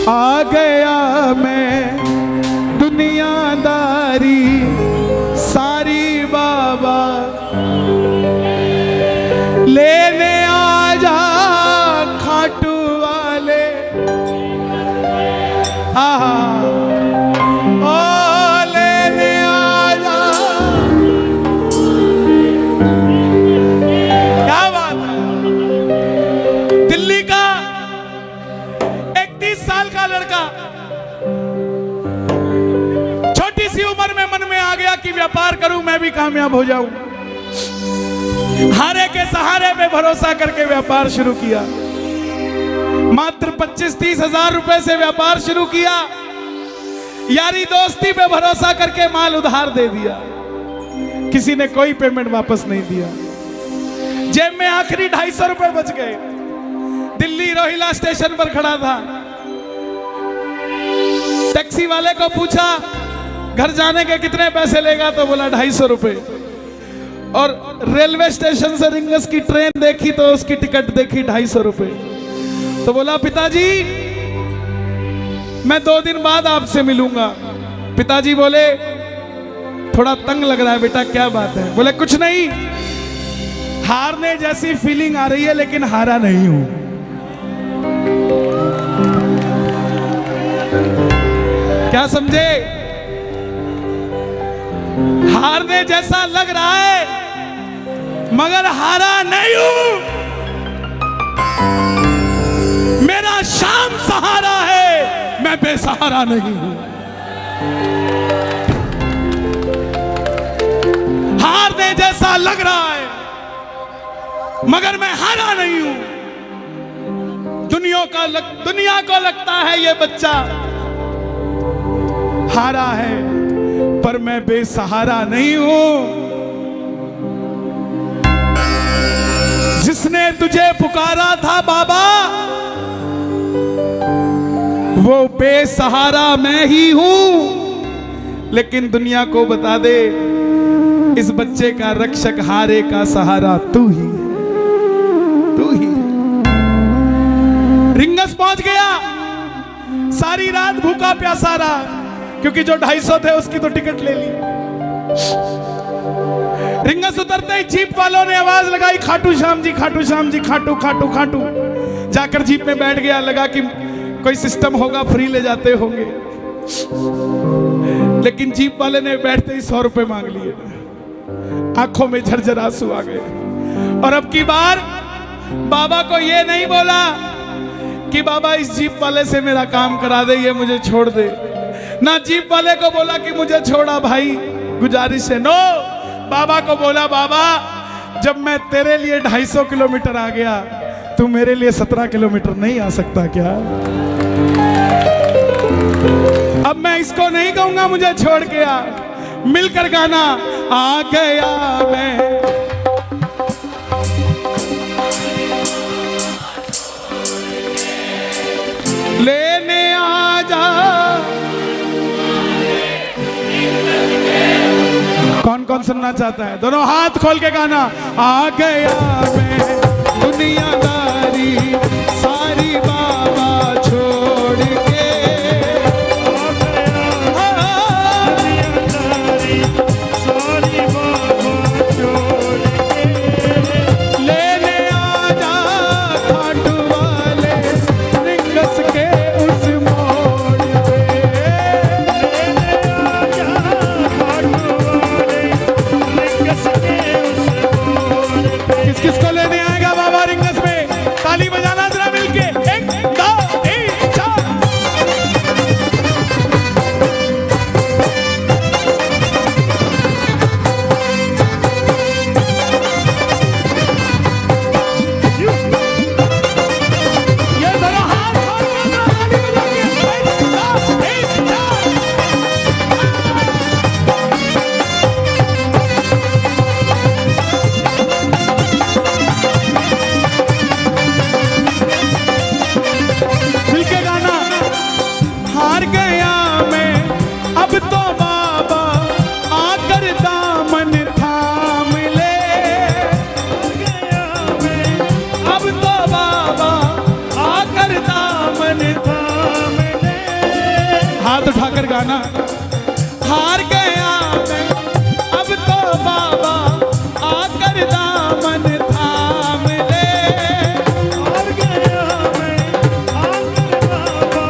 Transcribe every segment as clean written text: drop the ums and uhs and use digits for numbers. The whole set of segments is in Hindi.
आ गया मैं दुनियादारी सारी बाबा लेने आ जा खाटू वाले। ओ लेने आ जा। क्या बात है। दिल्ली का 31 साल का लड़का छोटी सी उम्र में मन में आ गया कि व्यापार करूं, मैं भी कामयाब हो जाऊं। हारे के सहारे पे भरोसा करके व्यापार शुरू किया। मात्र 25-30 हजार रुपए से व्यापार शुरू किया। यारी दोस्ती पे भरोसा करके माल उधार दे दिया। किसी ने कोई पेमेंट वापस नहीं दिया। जेब में आखिरी 250 रुपए बच गए। दिल्ली रोहिला स्टेशन पर खड़ा था। टैक्सी वाले को पूछा घर जाने के कितने पैसे लेगा, तो बोला 250 रुपए। और रेलवे स्टेशन से रिंगस की ट्रेन देखी तो उसकी टिकट देखी 250 रुपए। तो बोला पिताजी मैं 2 दिन बाद आपसे मिलूंगा। पिताजी बोले थोड़ा तंग लग रहा है बेटा, क्या बात है? बोले कुछ नहीं, हारने जैसी फीलिंग आ रही है लेकिन हारा नहीं हूं। क्या समझे? हारने जैसा लग रहा है मगर हारा नहीं हूं। मेरा शाम सहारा है, मैं बेसहारा नहीं हूं। हारने जैसा लग रहा है मगर मैं हारा नहीं हूं। दुनिया को लगता है ये बच्चा हारा है, पर मैं बेसहारा नहीं हूं। जिसने तुझे पुकारा था बाबा वो बेसहारा मैं ही हूं। लेकिन दुनिया को बता दे इस बच्चे का रक्षक हारे का सहारा तू ही, तू ही। रिंगस पहुंच गया। सारी रात भूखा प्यासा रहा क्योंकि जो 250 थे उसकी तो टिकट ले ली। रिंगस उतरते ही जीप वालों ने आवाज लगाई खाटू श्याम जी, खाटू श्याम जी, खाटू खाटू खाटू। जाकर जीप में बैठ गया। लगा कि कोई सिस्टम होगा, फ्री ले जाते होंगे। लेकिन जीप वाले ने बैठते ही 100 रुपए मांग लिए। आंखों में झरझर आंसू आ गए। और अब की बार बाबा को ये नहीं बोला कि बाबा इस जीप वाले से मेरा काम करा दे, ये मुझे छोड़ दे। ना जीप वाले को बोला कि मुझे छोड़ा भाई, गुजारिश है। नो, बाबा को बोला बाबा जब मैं तेरे लिए 250 किलोमीटर आ गया, तू मेरे लिए 17 किलोमीटर नहीं आ सकता क्या? अब मैं इसको नहीं कहूंगा मुझे छोड़ के आ। मिलकर गाना आ गया मैं। लेने आ जा। कौन कौन सुनना चाहता है? दोनों हाथ खोल के गाना। आ गया मैं दुनियादारी सारी बाबा छोड़ के। दुनियादारी सारी बाबा छोड़ के। लेने आ जा खाटू वाले रिंगस के उस मोड़ पे। लेने आ जा खाटू वाले रिंगस के उस मोड़ पे। किस किस को लेने आएगा बाबा रिंगस में? ताली बजाना जरा मिलकर। हाथ उठाकर गाना। हार गया मैं अब तो बाबा आकर दामन थाम ले। हार गया मैं आकर बाबा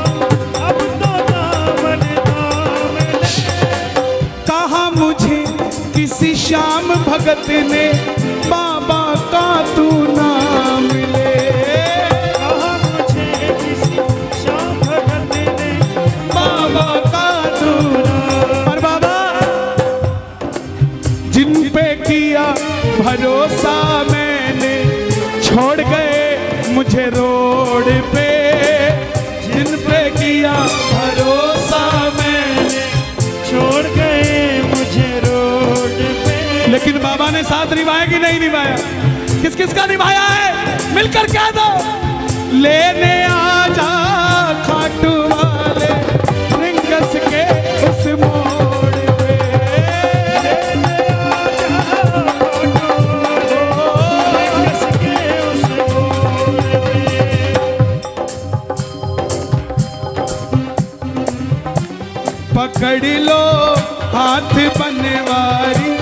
अब तो दामन थाम ले। कहा मुझे किसी श्याम भगत ने बाबा का तू नाम ले। कहा मुझे किसी श्याम भगत ने बाबा का तू नाम। और बाबा जिन पे किया भरोसा मैंने छोड़ गए मुझे रोड पे। जिन पे किया भरोसा मैंने छोड़ गए मुझे रोड पे। लेकिन बाबा ने साथ निभाया कि नहीं निभाया? किस किस का निभाया है? मिलकर कह दो। लेने आजा खाटू वाले रिंगस के उस मोड़ पे। लेने आजा खाटू वाले रिंगस के उस मोड़ पे। पकड़ लो हाथ बनवारी।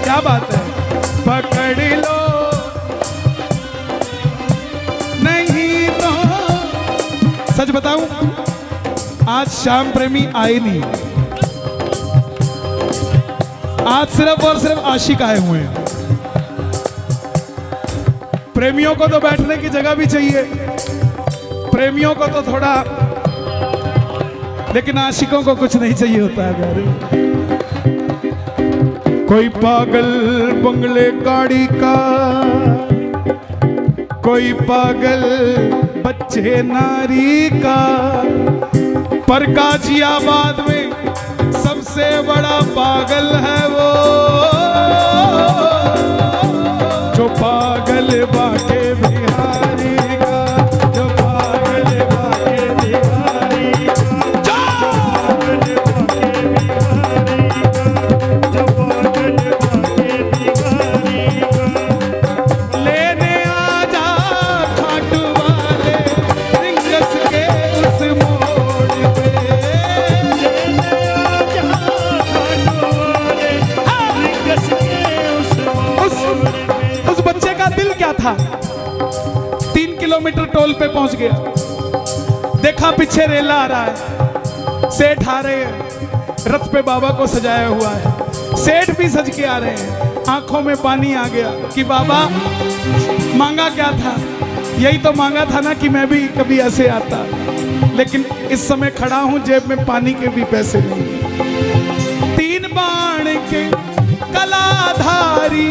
क्या बात है? पकड़ लो नहीं तो सच बताऊं, आज श्याम प्रेमी आए नहीं। आज सिर्फ और सिर्फ आशिक आए हुए हैं। प्रेमियों को तो बैठने की जगह भी चाहिए, प्रेमियों को तो थोड़ा, लेकिन आशिकों को कुछ नहीं चाहिए होता है यार। कोई पागल बंगले गाड़ी का, कोई पागल बच्चे नारी का, पर गाजियाबाद में सबसे बड़ा पागल है वो जो पागल बाके बिहारी का। जो पागल बाके बिहारी का। लेने आजा खाटू वाले रिंगस के उस मोड़ पे। लेने आजा खाटू वाले रिंगस के उस मोड़ पे। उस बच्चे का दिल क्या था? 3 किलोमीटर टोल पे पहुंच गया, देखा पीछे रेला आ रहा है, सेठ आ रहे हैं, रथ पे बाबा को सजाया हुआ है, सेठ भी सज के आ रहे हैं। आंखों में पानी आ गया कि बाबा मांगा क्या था? यही तो मांगा था ना कि मैं भी कभी ऐसे आता, लेकिन इस समय खड़ा हूं, जेब में पानी के भी पैसे नहीं। 3 बाण के कलाधारी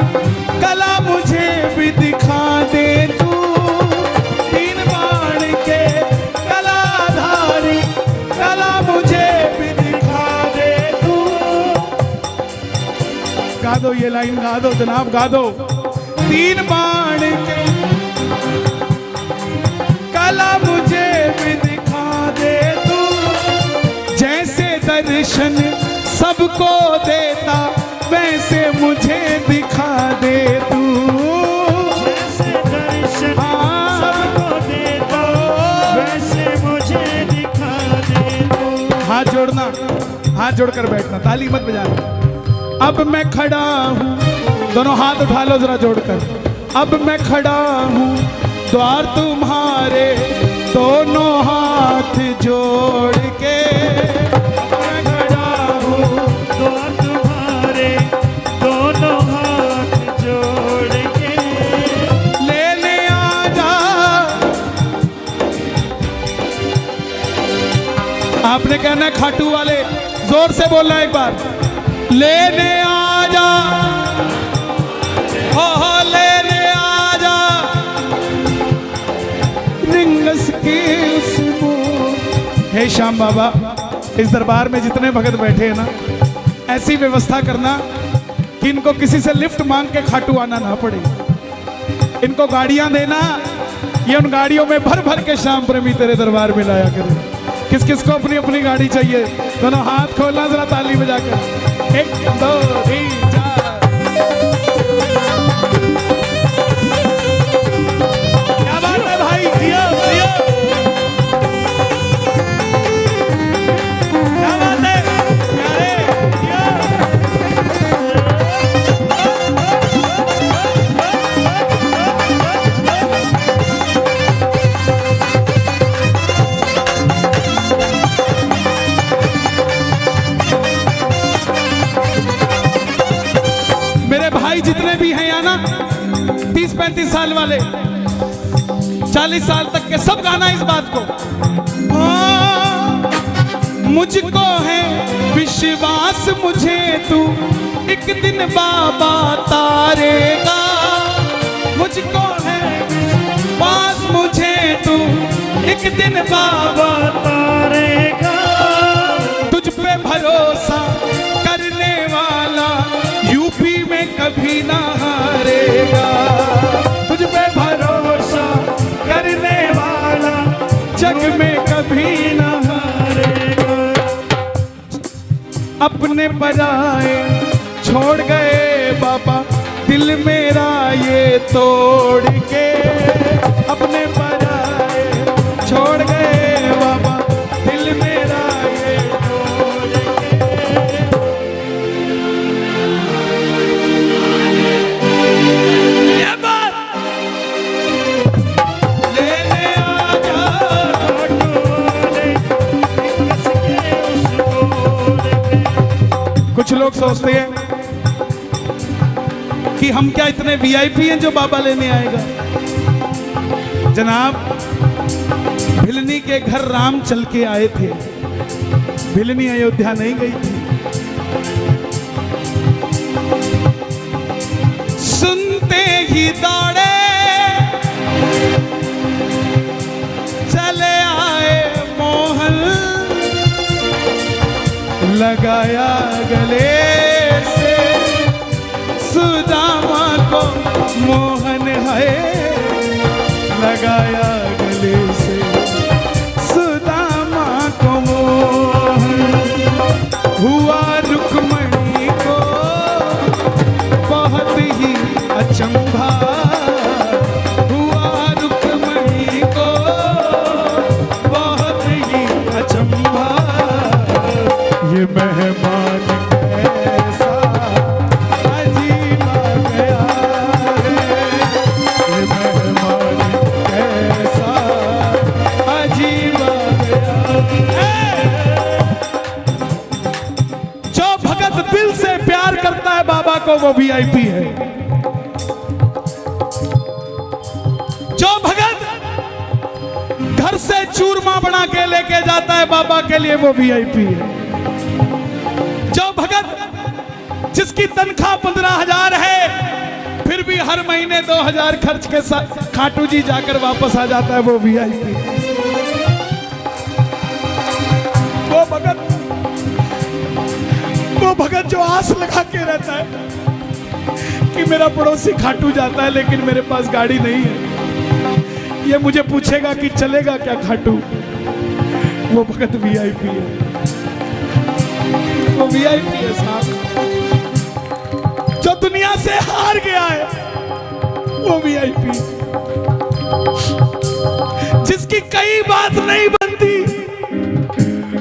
कला मुझे भी दिखा दे तू। 3 बाण के कलाधारी कला मुझे भी दिखा दे तू। गा दो ये लाइन, गा दो जनाब, गा दो। 3 बाण के कला मुझे भी दिखा दे तू। जैसे दर्शन सबको देता वैसे मुझे दिखा दे तू। जैसे दर्शन सबको देता वैसे मुझे दिखा दे तू। हाथ जोड़ना, हाथ जोड़कर बैठना, ताली मत बजाना। अब मैं खड़ा हूँ, दोनों हाथ उठा लो जरा जोड़कर। अब मैं खड़ा हूँ द्वार तुम्हारे दोनों हाथ जोड़ के। मैं खड़ा हूँ द्वार तुम्हारे दोनों हाथ जोड़ के। लेने आजा। आपने कहना है खाटू वाले, जोर से बोलना एक बार। लेने आजा, हो लेने आजा रिंगस के उस मोड़। हे श्याम बाबा, इस दरबार में जितने भगत बैठे हैं ना, ऐसी व्यवस्था करना कि इनको किसी से लिफ्ट मांग के खाटू आना ना पड़े। इनको गाड़ियां देना, ये उन गाड़ियों में भर भर के श्याम प्रेमी तेरे दरबार में लाया करे। किस किस को अपनी अपनी गाड़ी चाहिए? दोनों हाथ खोलना जरा ताली बजाकर। 1 2 3 4। क्या बात है भाई, जियो जियो। 30-35 साल वाले, 40 साल तक के सब गाना इस बात को। मुझको है विश्वास मुझे तू एक दिन बाबा तारेगा, मुझको है विश्वास मुझे तू एक दिन बाबा तारेगा। तुझ पे भरोसा करने वाला यूपी में कभी ना हारेगा, तुझ पे भरोसा करने वाला जग में कभी ना हारेगा। अपने पराए छोड़ गए बाबा दिल मेरा ये तोड़ के, अपने पराए छोड़ गए बाबा दिल मेरा ये तोड़ के। ये बात लेने आ जा कुछ लोग सोचते हैं कि हम क्या इतने वीआईपी हैं जो बाबा लेने आएगा। जनाब, भिलनी के घर राम चल के आए थे, भिलनी अयोध्या नहीं गई थी। सुनते ही दौड़े चले आए मोहन, लगाया गले से सुदामा को मोहन है, लगाया गले से सुदामा को मोहन। हुआ रुक्मणी को बहुत ही अचंभा, हुआ रुक्मणी को बहुत ही अचंभा। ये मेहमान कैसा अजीब आ गया है, ये मेहमान कैसा अजीब आ गया है। जो भगत दिल से प्यार करता है बाबा को वो वीआईपी है। जो भगत घर से चूरमा बना के लेके जाता है बाबा के लिए वो वीआईपी है। जो भगत जिसकी तनख्वाह 15,000 है फिर भी हर महीने 2,000 खर्च के साथ खाटू जी जाकर वापस आ जाता है वो वीआईपी। वो भगत जो आस लगा के रहता है कि मेरा पड़ोसी खाटू जाता है लेकिन मेरे पास गाड़ी नहीं है, ये मुझे पूछेगा कि चलेगा क्या खाटू, वो भगत वीआईपी है, वो वीआईपी है साहब। जो दुनिया से हार गया है वो वीआईपी, जिसकी कई बात नहीं बनती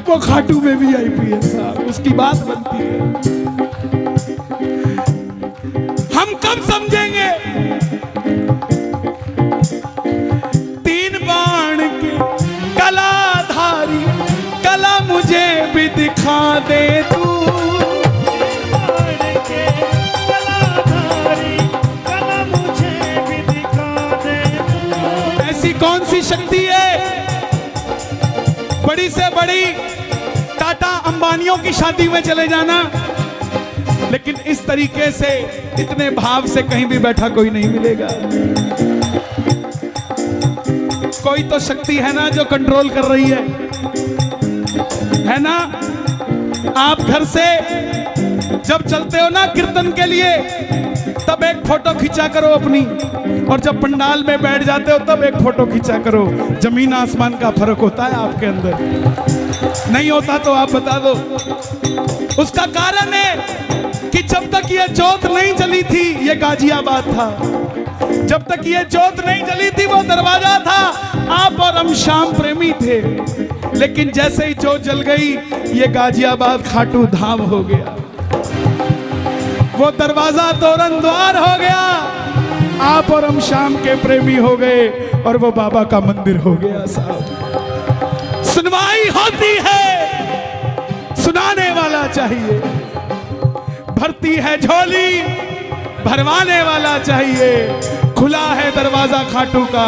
वो खाटू में वीआईपी है साहब, उसकी बात बनती है। हम कब समझेंगे 3 बाण की कलाधारी कला मुझे भी दिखा दे तू, ऐसी कौन सी शक्ति है बड़ी से बड़ी टाटा अंबानियों की शादी में चले जाना, लेकिन इस तरीके से इतने भाव से कहीं भी बैठा कोई नहीं मिलेगा। कोई तो शक्ति है ना जो कंट्रोल कर रही है ना। आप घर से जब चलते हो ना कीर्तन के लिए तब एक फोटो खींचा करो अपनी, और जब पंडाल में बैठ जाते हो तब एक फोटो खींचा करो। जमीन आसमान का फर्क होता है आपके अंदर, नहीं होता तो आप बता दो। उसका कारण है कि जब तक ये जोत नहीं जली थी ये गाजियाबाद था, जब तक ये जोत नहीं जली थी वो दरवाजा था। आप और हम श्याम प्रेमी थे, लेकिन जैसे ही जोत जल गई ये गाजियाबाद खाटू धाम हो गया, वो दरवाजा तोरण द्वार हो गया। आप और हम श्याम के प्रेमी हो गए और वो बाबा का मंदिर हो गया साहब। सुनवाई होती है, सुनाने वाला चाहिए, भरती है झोली भरवाने वाला चाहिए, खुला है दरवाजा खाटू का,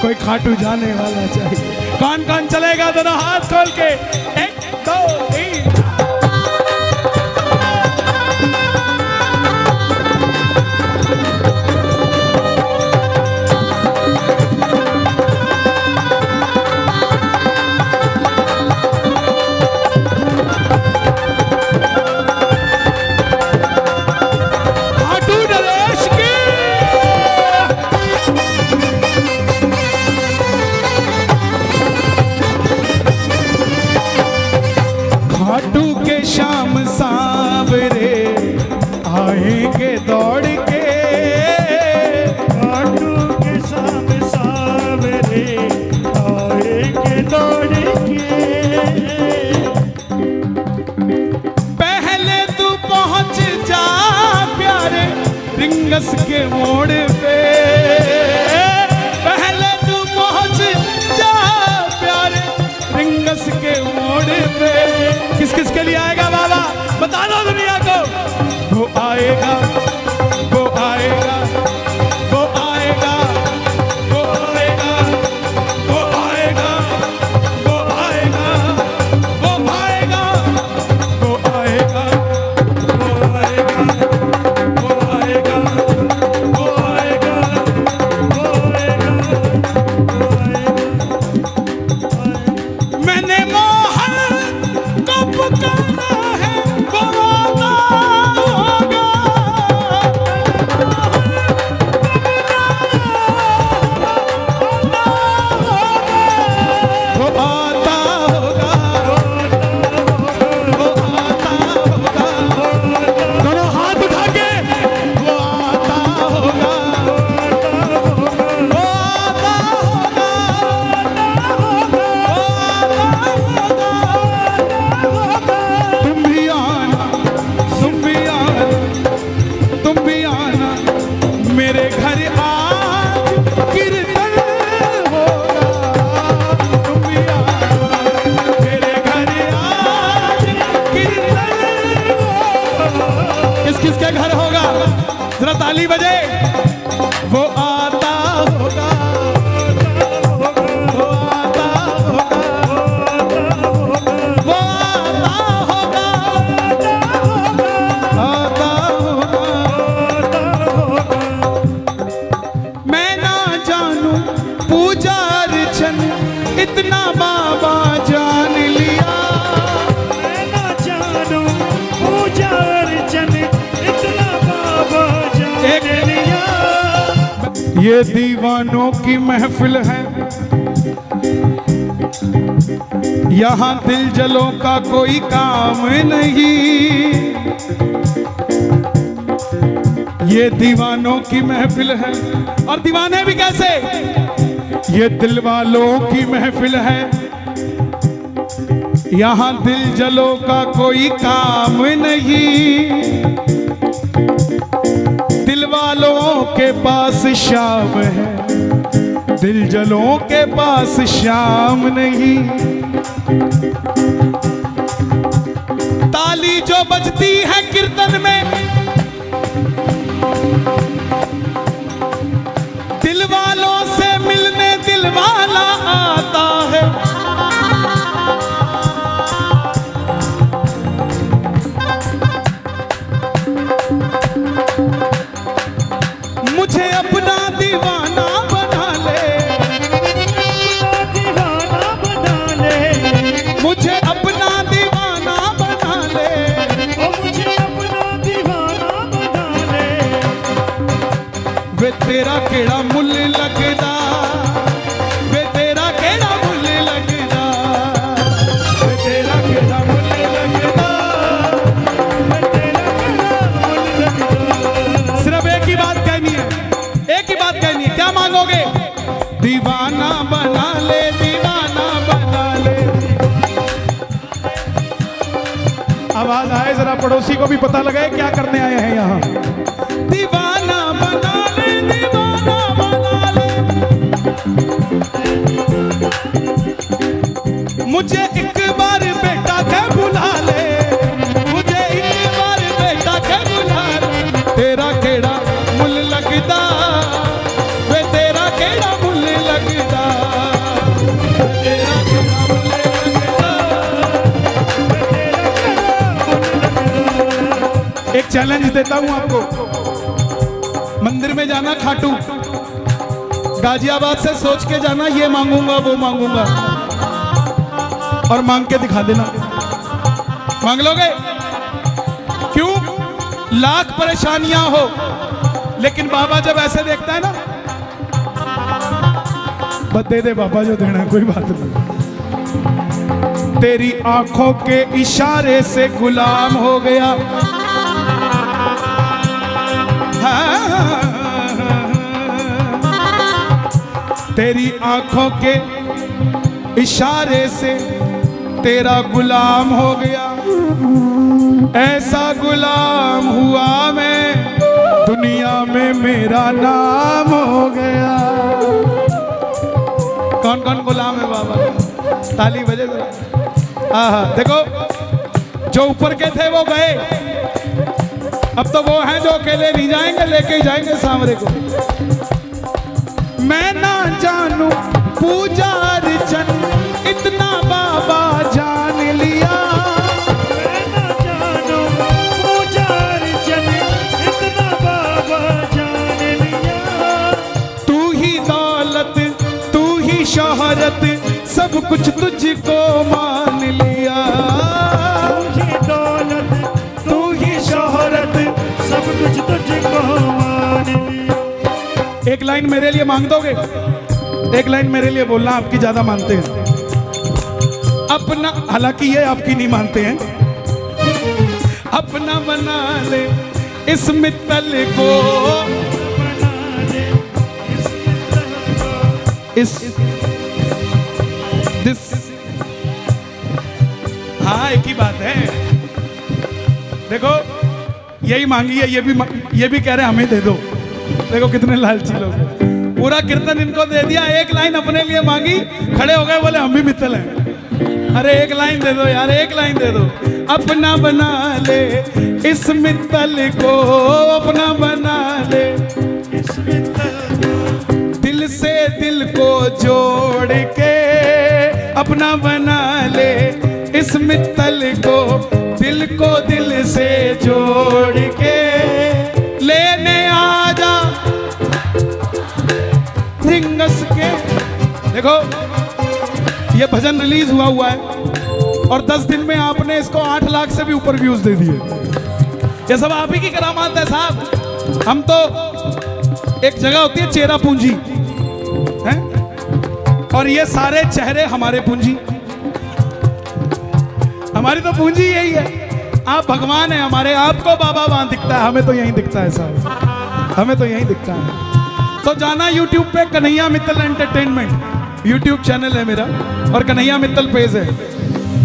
कोई खाटू जाने वाला चाहिए। कौन कौन चलेगा दोनों हाथ खोल के, 1 2 3। खाटू के शाम सांवरे आएंगे दौड़ के, खाटू के शाम सांवरे आएंगे दौड़ के। पहले तू पहुंच जा प्यारे रिंगस के मोड़ पे, पहले तू पहुंच जा प्यारे रिंगस के मोड़ पे। किस किस के लिए आएगा बाबा, बता दो दुनिया को। वो आएगा, वो आएगा, वो आएगा, वो आएगा, वो आएगा, वो आएगा, वो आएगा, वो आएगा, वो आएगा, वो आएगा, वो आएगा, वो आएगा। मैंने मोहन को पुकारा है, वो आता होगा, वो आता होगा, वो आता होगा। दोनों हाथ उठा के, वो आता होगा, वो आता होगा, तुम भी आना, तुम भी आना, तुम भी आना मेरे घर आज कीर्तन होगा। तुम भी आना मेरे घर आज कीर्तन होगा। किस किस के घर होगा, जरा ताली बजे। वो आता होगा, वो आता होगा, वो आता होगा, आता होगा। मैं ना जानू पूजा अर्चन, इतना बाबा जान लिया। मैं ना जानू पूजा अर्चन, इतना बाबा जान लिया। ये दीवानों की महफिल है, यहाँ दिल जलों का कोई काम नहीं। ये दीवानों की महफिल है, और दीवाने भी कैसे, ये दिल वालों की महफिल है, यहाँ दिल जलों का कोई काम नहीं। दिल वालों के पास शाम है, दिल जलों के पास शाम नहीं। ताली जो बजती है कीर्तन में, दिल वालों से मिलने दिल वाला आता है। मुझे अपना दीवाना बना ले, दीवाना बना ले, मुझे अपना दीवाना बना ले, ओ मुझे अपना दीवाना बना ले। वे तेरा केड़ा मुल लगदा, वे तेरा केड़ा मुल लगदा, वे तेरा केड़ा मुल लगदा, मैं तेरा केड़ा मुल लगदा। सिर्फ एक ही बात कहनी है, एक ही बात कहनी है, क्या मांगोगे? दीवाना बना ले, दीवाना बना ले। आवाज आए जरा, पड़ोसी को भी पता लगे क्या करने आए हैं यहाँ। दीवाना बना ले, दीवाना बना ले, मुझे एक बार बेटा के बुला ले, मुझे एक बार बेटा के बुला ले। तेरा केड़ा मुल लगदा, चैलेंज देता हूं आपको, मंदिर में जाना खाटू, गाजियाबाद से सोच के जाना ये मांगूंगा वो मांगूंगा, और मांग के दिखा देना। मांग लोगे? क्यों? लाख परेशानियां हो, लेकिन बाबा जब ऐसे देखता है ना, बस दे दे बाबा जो देना है, कोई बात नहीं। तेरी आंखों के इशारे से गुलाम हो गया, तेरी आंखों के इशारे से तेरा गुलाम हो गया, ऐसा गुलाम हुआ मैं दुनिया में मेरा नाम हो गया। कौन कौन गुलाम है बाबा? ताली बजे जरा। देखो, जो ऊपर के थे वो गए, अब तो वो हैं जो अकेले नहीं जाएंगे, लेके ही जाएंगे सांवरे को। मैं ना जानू पूजा अर्चन इतना बाबा जान लिया, मैं ना जानू पूजा अर्चन इतना बाबा जान लिया। तू ही दौलत तू ही शोहरत सब कुछ तुझको मान लिया, तू ही दौलत तू ही शोहरत सब कुछ तुझको मान लिया। एक लाइन मेरे लिए मांग दोगे? एक लाइन मेरे लिए बोलना, आपकी ज्यादा मानते हैं अपना, हालांकि ये आपकी नहीं मानते हैं। अपना बना ले इस मित्तल को, बना ले इस दिस, हाँ एक ही बात है। देखो यही मांगी है, ये भी कह रहे हैं हमें दे दो। देखो कितने लालची लोग हैं। पूरा कीर्तन इनको दे दिया, एक लाइन अपने लिए मांगी, खड़े हो गए, बोले हम भी मित्तल हैं। अरे एक लाइन दे दो यार, एक लाइन दे दो। अपना बना ले इस मित्तल को, अपना बना ले इस मित्तल को, दिल से दिल को जोड़ के, अपना बना ले इस मित्तल को, दिल को दिल से जोड़ के लेने आजा रिंगस के। देखो ये भजन रिलीज हुआ है और 10 दिन में आपने इसको 8 लाख से भी ऊपर व्यूज दे दिए। ये सब आप ही की करामात है साहब। हम तो, एक जगह होती है चेहरा पूंजी है, और ये सारे चेहरे हमारे पूंजी, हमारी तो पूंजी यही है। आप भगवान है हमारे, आपको बाबा वहां दिखता है, हमें तो यहीं दिखता है साहब, हमें तो यहीं दिखता है। तो जाना YouTube पे, Kanhaiya Mittal entertainment YouTube channel है मेरा, और कन्हैया मित्तल पेज है,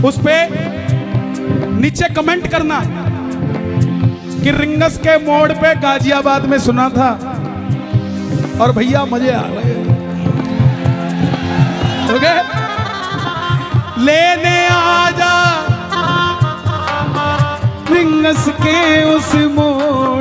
उस पे नीचे कमेंट करना कि रिंगस के मोड़ पे गाजियाबाद में सुना था और भैया मजे आ गए। ओके, लेने आजा रिंगस के उस मोड़